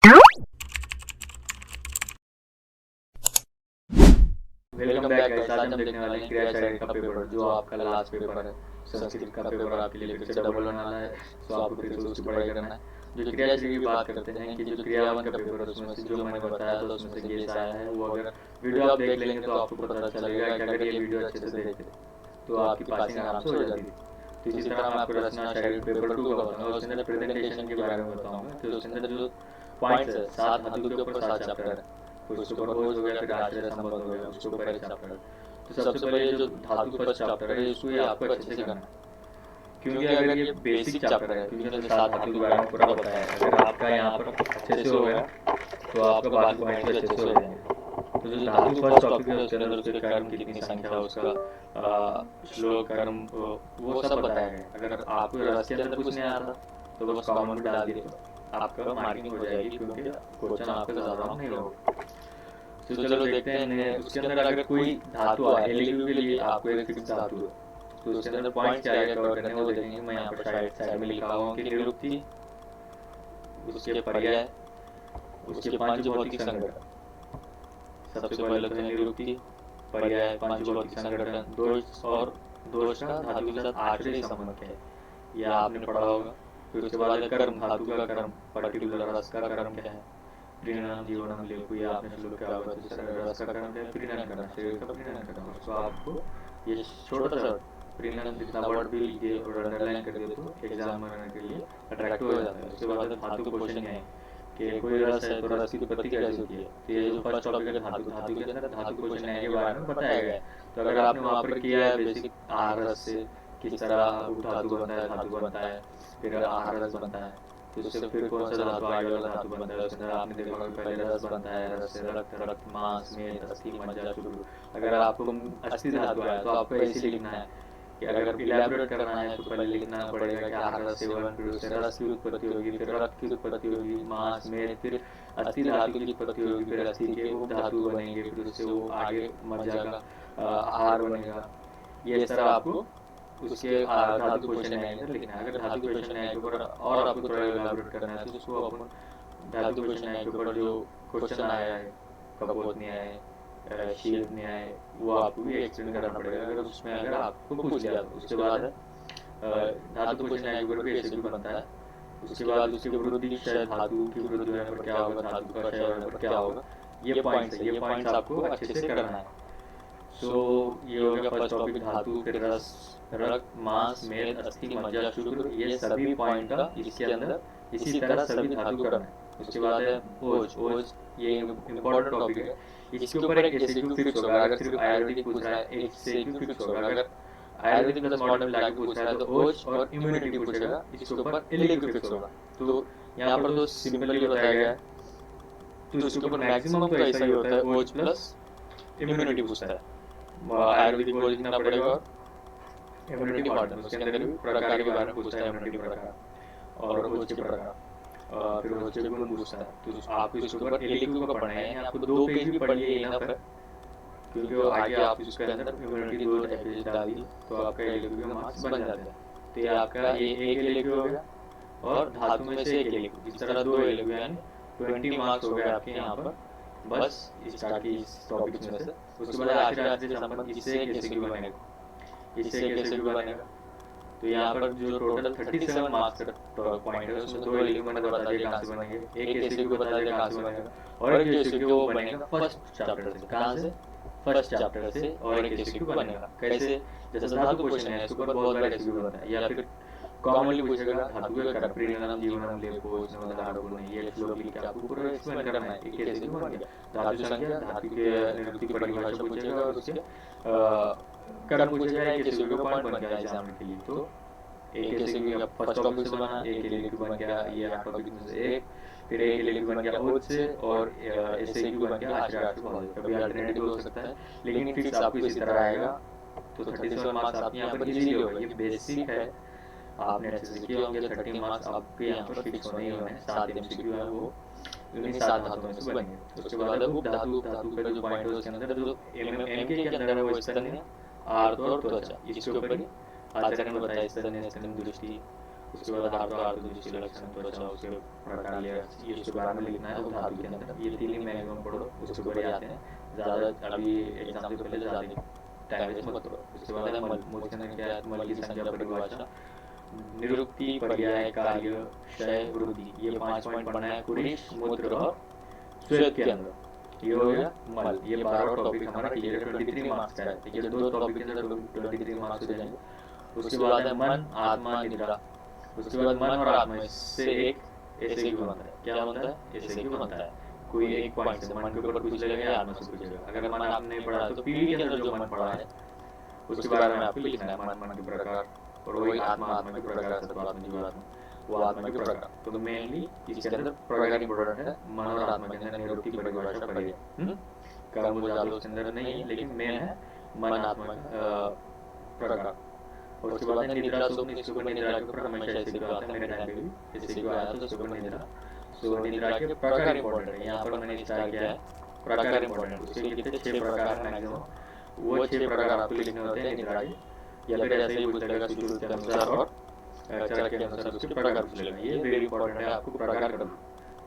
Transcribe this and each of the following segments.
Welcome back guys. आज हम देखने वाले हैं क्रिया शायरी का पेपर, जो आपका लास्ट पेपर है। संस्कृत का पेपर आपके लिए फिर से डबल होने वाला है, तो आपको फिर से उसकी पढ़ाई करना है। जो क्रिया शायरी की बात करते हैं कि जो क्रियावन का पेपर है, उसमें से जो मैंने बताया था उसमें से गेस आया है, वो अगर वीडियो आप देख लेंगे तो आपको पता चलेगा कि अगर ये वीडियो अच्छे से देखते तो आपकी पासिंग आराम से हो जाती थी। तो इसी तरह मैं आपको रचना शायरी पेपर 2 का बताऊंगा, उसके अंदर प्रेजेंटेशन के बारे में बताऊंगा। तो उसके अंदर जो पॉइंट्स है, 7 धातु के ऊपर 7 चैप्टर है। तो उसके ऊपर ओज हो गया, फिर आश्रय संबंध हो गया, उसके ऊपर एक चैप्टर है। तो सबसे पहले ये जो धातु फर्स्ट चैप्टर है, इसको ये आपको अच्छे से करना है, क्योंकि अगर ये बेसिक चैप्टर है, क्योंकि इसमें 7 धातु के बारे में पूरा बताया है। अगर आपका यहाँ पर अच्छे से हो गया तो आपका बाकी पॉइंट भी अच्छे से हो जाएंगे। तो जो धातु फर्स्ट टॉपिक है, उसके अंदर उसके कर्म कितनी संख्या है, उसका श्लोक कर्म वो सब बताया गया है। अगर आपको रस के अंदर कुछ नहीं आता तो बस कॉमन में डाल दिए तो आपका मार्किंग हो जाएगी, क्योंकि क्वेश्चन आपका ज़्यादा लॉन्ग नहीं होगा। तो चलो देखते हैं। उसके अंदर अगर कोई धातु आए, एलक्यू के लिए आपको एक फिक्स धातु है, तो उसके अंदर पॉइंट्स क्या क्या कवर करने वो देखेंगे। मैं यहाँ पर साइड में लिखा हुआ हूँ कि निरुक्ति, उसके पर्याय, उसके पंच भौतिक संगठन। सबसे पहले तो है निरुक्ति, पर्याय, पंच भौतिक संगठन, दोष और दोष का धातु के साथ आश्रय संबंध क्या है, यह आपने पढ़ा होगा। फिर उसके बाद है कर्म, धातु का कर्म, पर्टिकुलर रस का कर्म क्या है, प्रीणन जीवनम लेखु, ये आपने श्लोक क्या होगा। तो रस का कर्म क्या है, प्रीणन करना, शरीर का प्रीणन करना। उसको आपको ये छोटा सा प्रीणन जितना वर्ड भी लिखिए और अंडरलाइन कर दिए तो एग्जाम में के लिए अट्रैक्टिव हो जाता है। उसके बाद धातु क्वेश्चन है कि कोई रस है तो रस की उत्पत्ति कैसे होती है। तो ये जो फर्स्ट टॉपिक है धातु, धातु के अंदर धातु क्वेश्चन है के बारे में बताया गया है। तो अगर आपने वहाँ पर किया है बेसिक आहार रस से किस तरह धातु बनता है, धातु बनता है, फिर आहार रस बनता है, तो उससे फिर कौन सा धातु आगे वाला धातु बनता है। उसके अंदर आपने देखा होगा पहले रस बनता है, रस से रक्त, रक्त मांस मेद अस्थि मज्जा शुक्र। अगर आपको अस्थि धातु आया तो आपको ऐसे लिखना है कि अगर इलेबोरेट करना है तो पहले लिखना पड़ेगा कि आहार रस सेवन, फिर उससे रस की उत्पत्ति होगी, फिर रक्त की उत्पत्ति होगी, मांस मेद, फिर अस्थि धातु की उत्पत्ति होगी, फिर अस्थि के उप धातु बनेंगे, फिर उससे वो आगे मज्जा का आहार बनेगा। ये इस तरह आपको उसके धातु क्वेश्चन है अंदर लिखना है। अगर धातु क्वेश्चन है के ऊपर और आपको थोड़ा इलाबोरेट करना है तो उसको अपन धातु क्वेश्चन है के ऊपर जो क्वेश्चन आया है, कपोत न्याय है, शीत न्याय है, वो आपको भी एक्सप्लेन करना पड़ेगा अगर उसमें अगर आपको पूछ लिया तो। उसके बाद धातु क्वेश्चन है के ऊपर भी एमसीक्यू बनता है। उसके बाद उसकी वृद्धि क्षय, धातु की वृद्धि होने पर क्या होगा, धातु का क्षय होने पर क्या होगा, ये पॉइंट्स है। ये पॉइंट्स आपको अच्छे से करना है। सो ये हो गया फर्स्ट टॉपिक धातु, फिर रस, रक्त, मांस मेद अस्थि मज्जा शुक्र, ये सभी पॉइंट का इसके अंदर इसी तरह सभी धातु करना है। उसके बाद है ओज, ओज ये इम्पोर्टेंट टॉपिक है। इसके ऊपर एक एमसीक्यू फिक्स होगा। अगर सिर्फ आयुर्वेदिक पूछ रहा है एक एमसीक्यू फिक्स होगा। अगर आयुर्वेदिक प्लस मॉडर्न मिला के पूछ रहा है तो ओज और इम्यूनिटी पूछेगा, इसके ऊपर एलक्यू फिक्स होगा। तो यहाँ पर तो सिंपली बताया गया है, तो इसके ऊपर मैक्सिमम तो ऐसा ही होता है, ओज प्लस इम्यूनिटी पूछता है। आयुर्वेदिक को लिखना पड़ेगा और इम्यूनिटी मॉडर्न, उसके अंदर भी प्रकार के बारे में पूछता है, इम्यूनिटी प्रकार और ओज के प्रकार, फिर ओज के गुण पूछता है। तो आपको इसके ऊपर एलक्यू का पढ़ना है, आपको 2 पेज भी पढ़िए इनफ है, क्योंकि आगे आप इसके अंदर इम्यूनिटी 2 पेज डाल दी तो आपका एलक्यू के मार्क्स बन जाते हैं। तो ये आपका ये एक एलक्यू हो गया और धातु में से एक एलक्यू, इस तरह 2 एलक्यू यानी 20 मार्क्स हो गए आपके यहाँ पर बस स्टार्ट की इस टॉपिक में से। उसके बाद आखिर संबंध इससे एक एमसीक्यू बनेगा, इससे एक एमसीक्यू बनेगा। तो यहाँ पर जो टोटल 37 मार्क्स का पॉइंट है उसमें 2 एमसीक्यू मैंने बता दिया कहाँ से बनेंगे, एक एमसीक्यू बता दिया कहाँ से बनेगा, और एक एमसीक्यू वो बनेगा फर्स्ट चैप्टर से। कहाँ से, फर्स्ट चैप्टर से, और एक एमसीक्यू बनेगा कैसे, जैसे धातु क्वेश्चन है इसके ऊपर बहुत बार एमसीक्यू बनता है, या फिर कॉमनली पूछेगा धातु के कर्म, प्रीणनम जीवनम लेपो इसमें धातु नहीं, ये श्लोक लिख के आपको पूरा एक्सप्लेन करना है। एक एमसीक्यू बन गया। धातु संख्या, धातु के निरुक्ति की परिभाषा पूछेगा और उसके कर्म पूछेगा, एक एमसीक्यू का पॉइंट बन गया एग्जाम के लिए। तो एक एमसीक्यू फर्स्ट टॉपिक से बना, एक एमसीक्यू बन गया ये आठ टॉपिक में से एक, फिर एक एमसीक्यू बन गया ओज से, और एमसीक्यू बन गया आश्रय से बहुत, कभी अल्टरनेटिव हो सकता है लेकिन फिक्स आपको इसी तरह आएगा। तो 37 मार्क्स आपके यहाँ पर इजीली होगा। ये बेसिक है, आपने अच्छे से किए होंगे। 30 मार्क्स आपके यहाँ पर फिक्स होने ही होने हैं। 7 एमसीक्यू है वो इन्हीं 7 धातुओं में से बनेंगे। उसके बाद है उप धातु, धातु का जो पॉइंट है उसके अंदर जो एम के अंदर है वो स्तन्य, आर्त और त्वचा, इसके ऊपर ही आचार्य ने बताया स्तन्य, स्तन दृष्टि उसके बाद आर्द्र दृष्टि लक्षण त्वचा उसके प्रकार ये इसके बारे में लिखना है। धातु के अंदर ये तीन ही मैक्सिमम पढ़ो, उसके ऊपर आते हैं ज़्यादा। अभी एग्जाम से पहले ज़्यादा टाइम वेस्ट मत करो। उसके बाद है मल। मुझ के अंदर क्या है, मल की संज्ञा परिभाषा, निरुक्ति, पर्याय, कार्य, क्षय, वृद्धि, ये 5 पॉइंट पढ़ना है पुरुष, मूत्र और श्वेत के अंदर। ये हो गया मल। ये 12 टॉपिक हमारा क्लियर 23 मार्क्स का है। ये 2 टॉपिक के अंदर 23 मार्क्स हो जाएंगे। उसके बाद है मन, आत्मा, निद्रा। उसके बाद मन और आत्मा से एक ऐसे क्यों बनता है, क्या बनता है, ऐसे क्यों बनता है। कोई एक पॉइंट से मन के ऊपर पूछ लेगा या आत्मा से पूछेगा। अगर मन आपने नहीं पढ़ा तो पीढ़ी के अंदर जो मन पढ़ा है उसके बारे में आपको लिखना है। मन, मन के प्रकार, और वही आत्मा, आत्मा के प्रकार, सत्वात्मा, जीवात्मा, वो आत्मा के प्रकार। तो मेनली इसके अंदर प्रकार इंपॉर्टेंट है। मन और आत्मा के अंदर निरुक्ति, परिभाषा, पर्याय, कर्म ज्यादा उसके अंदर नहीं है, लेकिन मेन है मन, आत्मा प्रकार। और उसके बाद निद्रा, स्वप्न। इसके ऊपर निद्रा के ऊपर हमेशा ऐसे क्यों आता है, मेरे टाइम पे भी ऐसे क्यों आया था, उसके ऊपर निद्रा। सो निद्रा के प्रकार इंपॉर्टेंट है। यहाँ पर मैंने स्टार्ट किया है प्रकार इंपॉर्टेंट। उसके कितने 6 प्रकार है मैक्सिमम। वो 6 प्रकार आपको लिखने होते हैं निद्रा के, या फिर ऐसे ही पूछ लेगा सूत्र के अनुसार और चरण के अनुसार उसके प्रकार पूछ लेगा। ये वेरी इंपॉर्टेंट है, आपको प्रकार कर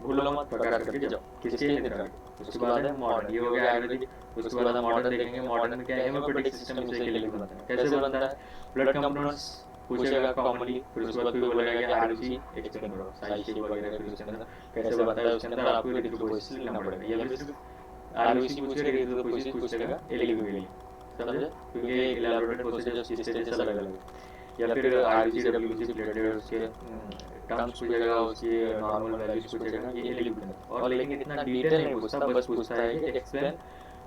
भूलो मत, प्रकार करके जाओ किसके निद्रा के। उसके बाद है मॉडर्न, ये हो गया आयुर्वेदिक। उसके बाद हम मॉडर्न देखेंगे। मॉडर्न में क्या है, हेमोपेटिक सिस्टम से के लिए बनता है। कैसे बनता है, ब्लड कंपोनेंट्स पूछेगा कॉमनली। फिर उसके बाद कोई बोलेगा कि आरबीसी एक्सप्लेन करो, साइज वगैरह। फिर उसके अंदर कैसे बनता है, उसके अंदर आपको एरिथ्रोपोइसिस लिखना पड़ेगा। या फिर आरबीसी पूछेगा, एरिथ्रोपोइसिस पूछेगा, एलिगो के लिए, समझे, क्योंकि इलैबोरेटेड प्रोसीजर स्टेजेस अलग अलग है। या फिर आरबीसी, डब्ल्यूबीसी, प्लेटलेट, उसके टर्म्स पूछेगा, उसकी नॉर्मल वैल्यूज पूछेगा, ये एलिगो। और लेकिन इतना डिटेल नहीं पूछता, बस पूछता है कि explain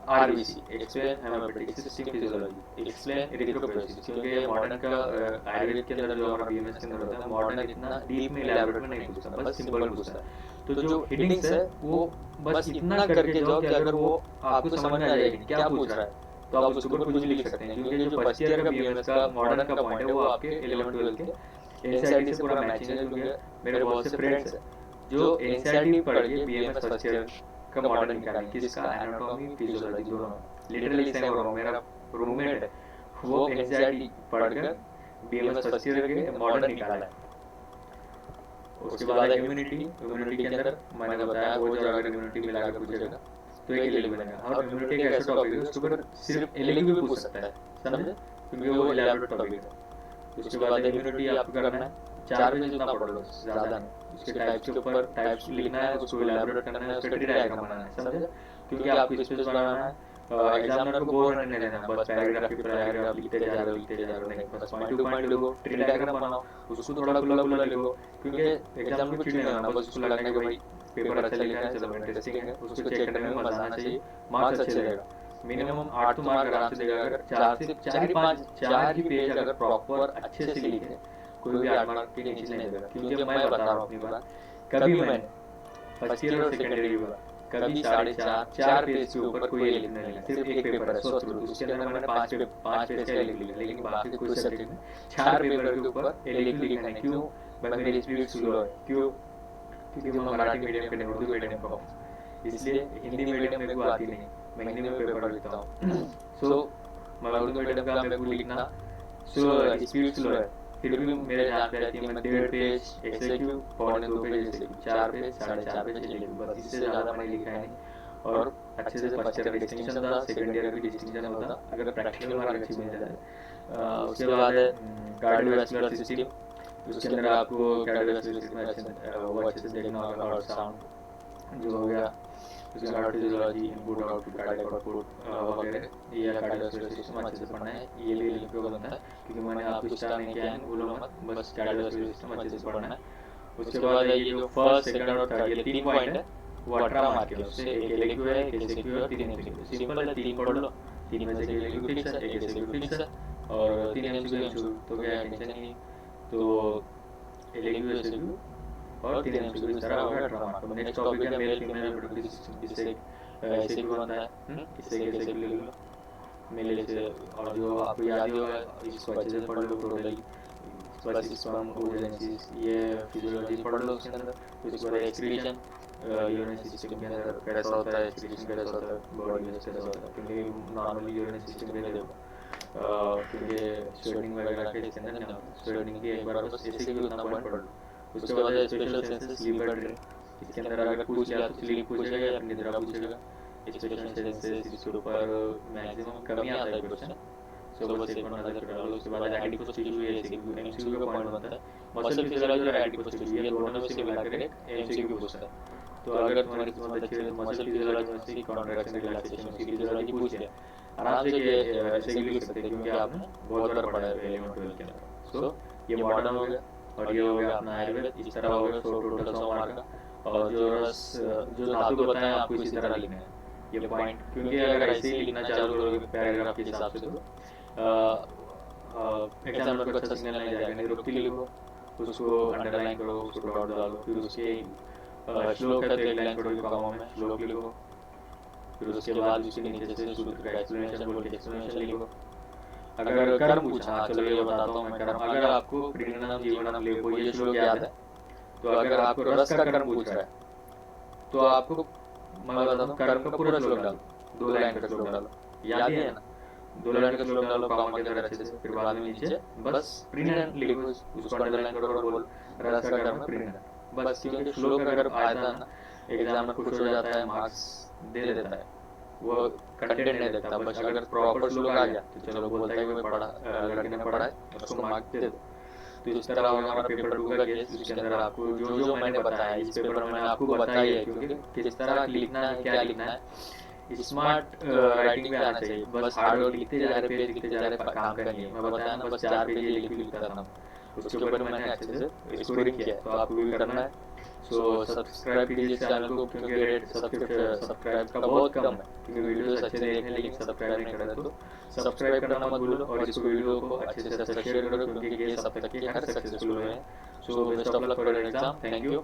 RBC, explain haemopoietic system physiology, explain erythropoiesis. क्योंकि मॉडर्न का आयुर्वेद के अंदर जो हमारा बीएमएस के अंदर होता है, मॉडर्न इतना डीप में इलैबोरेट में नहीं पूछता, बस सिंपल पूछता है। तो जो हेडिंग्स है वो बस इतना करके जाओ कि अगर वो आपको समझ में आ जाएगी क्या पूछ रहा है, तो आप उसके ऊपर कुछ भी लिख सकते हैं। क्योंकि जो फर्स्ट ईयर का बीएमएस का मॉडर्न का पॉइंट है वो आपके 11-12 के एनसीईआरटी से पूरा मैचिंग है। क्योंकि मेरे बहुत से फ्रेंड्स हैं जो एनसीईआरटी पढ़ के बीएमएस फर्स्ट ईयर का मॉडर्न निकालें, किसका, एनाटॉमी, फिजियोलॉजी, दोनों। लिटरली सेम हो रहा हूँ। मेरा रूममेट है, वो एनसीईआरटी पढ़कर बीएमएस फर्स्ट ईयर के मॉडर्न निकाला है। उसके बाद है इम्यूनिटी। इम्यूनिटी के अंदर मैंने बताया वो जो अगर इम्यूनिटी मिलाकर पूछेगा तो एक एलएलबी बनेगा। और इम्यूनिटी एक ऐसा टॉपिक है उसके ऊपर सिर्फ एलएलबी भी पूछ सकता है, समझे, क्योंकि वो इलैबोरेट टॉपिक है। उसके बाद इम्यूनिटी आपको करना है 4 पेज जितना पढ़ लो, ज़्यादा नहीं। उसके टाइप्स के ऊपर टाइप्स लिखना है, उसको इलैबोरेट करना है, उसका ट्री डायग्राम बनाना है, समझे, क्योंकि आपको स्पेस बनाना है। एग्जामिनर को बोर नहीं लेना, बस पैराग्राफ की पैराग्राफ लिखते जा रहे हो, नहीं, बस पॉइंट टू पॉइंट लिखो, ट्री डायग्राम बनाओ, उसको थोड़ा खुला खुला लिखो। क्योंकि एग्जाम को चीट नहीं करना, बस उसको लगना कि भाई पेपर अच्छा लिखा है, चलो इंटरेस्टिंग है, उसको चेक करने में मजा आना चाहिए, मार्क्स अच्छे देगा। मिनिमम 8 तो मार्क आराम से देगा अगर 4 ही पेज अगर प्रॉपर अच्छे से लिखे, कोई भी 8 मार्क के नीचे नहीं देगा। क्योंकि मैं बता रहा हूँ अपनी बात, कभी मैंने फर्स्ट ईयर और सेकेंड ईयर का कभी 4.5 पेज के ऊपर कोई लिख नहीं लिखा। सिर्फ एक पेपर है सोच लो, उसके अंदर मैंने 5 पेज का लिख लिया, लेकिन बाकी कोई सब्जेक्ट में 4 पेपर के ऊपर लिख लिखना है। क्यों, मेरी स्पीड स्लो है, क्यों, क्योंकि मैं मराठी मीडियम का नहीं, उर्दू मीडियम का हूँ, इसलिए हिंदी मीडियम मेरे को आती नहीं, मैं हिंदी में पेपर लिखता हूँ। सो मैं उर्दू मीडियम का मेरे को लिखना स्लो है, स्पीड स्लो है, फिर भी मेरे ध्यान पे आती है। मैं 1.5 पेज एक्सक्यू, 1.25 पेज एक्सक्यू, 4 पेज 4.5 पेज एक्सक्यू, बस इससे ज़्यादा मैंने लिखा है नहीं। और अच्छे से फर्स्ट ईयर का डिस्टिंक्शन था, सेकेंड ईयर का भी डिस्टिंक्शन होता अगर प्रैक्टिकल मार्क अच्छी मिल जाए। उसके बाद है कार्डियोवैस्कुलर सिस्टम। उसके अंदर आपको कार्डियोवैस्कुलर सिस्टम वो अच्छे से देखना होगा, हार्ट साउंड जो हो गया, उसके heart physiology, input output, cardiac output वगैरह, ये कार्डियोवैस्कुलर सिस्टम अच्छे से पढ़ना है। ये भी लिंक पे बनता है, क्योंकि मैंने आपको स्टार नहीं किया है, भूलो मत, बस कार्डियोवैस्कुलर सिस्टम अच्छे से पढ़ना है। उसके बाद ये जो फर्स्ट, सेकंड और थर्ड ये 3 पॉइंट है, वो 18 मार्क के, उससे एक एलक्यू है, एक एसक्यू और 3 एमसीक्यू। सिंपल है, 3 पढ़ लो, 3 में से एक एलक्यू फिक्स है, एक एसक्यू फिक्स है और 3 एमसीक्यू, तो क्या टेंशन नहीं। तो एलक्यू, एसक्यू और 3 एमसीक्यू, इस तरह होगा 18 मार्क। तो नेक्स्ट टॉपिक है मेल फीमेल रिप्रोडक्टिव सिस्टम। इससे ऐसे भी बनता है, इससे कैसे भी लिख लो मेल से। और जो आपको याद ही होगा, इसको अच्छे से पढ़ लो, टोटली स्पर्म ओजेनेसिस, ये फिजियोलॉजी पढ़ लो उसके अंदर। उसके बाद एक्सक्रीशन, यूरिनरी सिस्टम के अंदर कैसा होता है, एक्सक्रीशन कैसा होता है, बॉडी में कैसा होता है, क्योंकि नॉर्मली यूरिनरी सिस्टम में देखो क्योंकि स्वेटिंग वगैरह के इसके अंदर नहीं होता। स्वेटिंग की एक बार बस ऐसे ही उतना पॉइंट पढ़ लो, उसके बाद special senses sleep and dream. इसके अंदर अगर पूछ लिया तो स्लीप पूछेगा या फिर निद्रा पूछेगा। स्पेशल सेंसेस इसके ऊपर मैक्सिमम कम ही आता है क्वेश्चन, सो बस एक बार नजर कर डालो। उसके बाद एडिपोस टिश्यू एमसीक्यू का पॉइंट बनता है। मसल फिजियोलॉजी और एडिपोस टिश्यू ये दोनों में से मिलाकर एक एमसीक्यू पूछता है। तो अगर तुम्हारी किस्मत अच्छी है तो मसल फिजियोलॉजी में से कॉन्ट्रैक्शन रिलैक्सेशन उसकी फिजियोलॉजी पूछ लिया, आराम से ये ऐसे भी लिख सकते हैं क्योंकि आपने बहुत बार पढ़ा है 11 12 के अंदर। सो ये मॉडर्न हो गया और ये हो गया अपना आयुर्वेद। इस तरह हो गया सो टोटल 100 मार्क का। और जो रस जो धातु बताएं आपको इसी तरह लिखना है ये पॉइंट, क्योंकि अगर ऐसे ही लिखना चालू करोगे पैराग्राफ के हिसाब से तो एग्जामिनर को अच्छा सिग्नल नहीं जाएगा। निरुक्ति लिखो, उसको अंडरलाइन करो, उसको डॉट डालो, फिर उसके श्लोक है तो एक लाइन पढ़ोगे कॉमा में श्लोक लिखो, फिर उसके बाद उसके नीचे से सूत्र का एक्सप्लेनेशन बोल के एक्सप्लेनेशन लिखो। अगर कर्म पूछा, चलो ये बताता हूँ मैं कर्म। अगर आपको प्रीणनम जीवनम लेपो ये श्लोक याद है, तो अगर आपको रस का कर्म पूछ रहा है तो आपको मैं बताता हूँ कर्म का पूरा श्लोक डालो, 2 लाइन का श्लोक डालो, याद ही है ना। 2 लाइन का श्लोक डालो कॉमा के अंदर अच्छे से, फिर बाद में नीचे बस प्रीणन लिखो, उसको अंडरलाइन करो और बोल रस का कर्म प्रीणन बस। क्योंकि श्लोक अगर आया था ना एग्जामिनर खुश हो जाता है, मार्क्स दे देता है, वो कंटेंट नहीं देखता। बस अगर प्रॉपर श्लोक आ गया तो चलो बोलता है कि मैं पढ़ा, लड़के ने पढ़ा है, उसको मार्क्स दे दो। तो इस तरह होगा हमारा पेपर 2 का केस। उसके अंदर आपको जो जो मैंने बताया इस पेपर में मैंने आपको बताया है, क्योंकि किस तरह लिखना है, क्या लिखना है, स्मार्ट राइटिंग में आना चाहिए। बस हार्ड वर्क लिखते जा रहे, पेज लिखते जा रहे, काम का नहीं है। मैं बताया ना बस 4 पेज लिख भी लिखता था, उसके ऊपर मैंने अच्छे से स्कोरिंग किया है, तो आपको भी करना है। सो सब्सक्राइब कीजिए चैनल को, क्योंकि रेट सब्सक्राइब का बहुत कम है, क्योंकि वीडियोस अच्छे देख रहे हैं लेकिन सब्सक्राइब नहीं कर रहे। तो सब्सक्राइब करना मत भूलो और इस वीडियो को अच्छे से शेयर करो, क्योंकि ये सब तक के हर सक्सेसफुल हुए हैं। So best of luck for your exam. Thank you.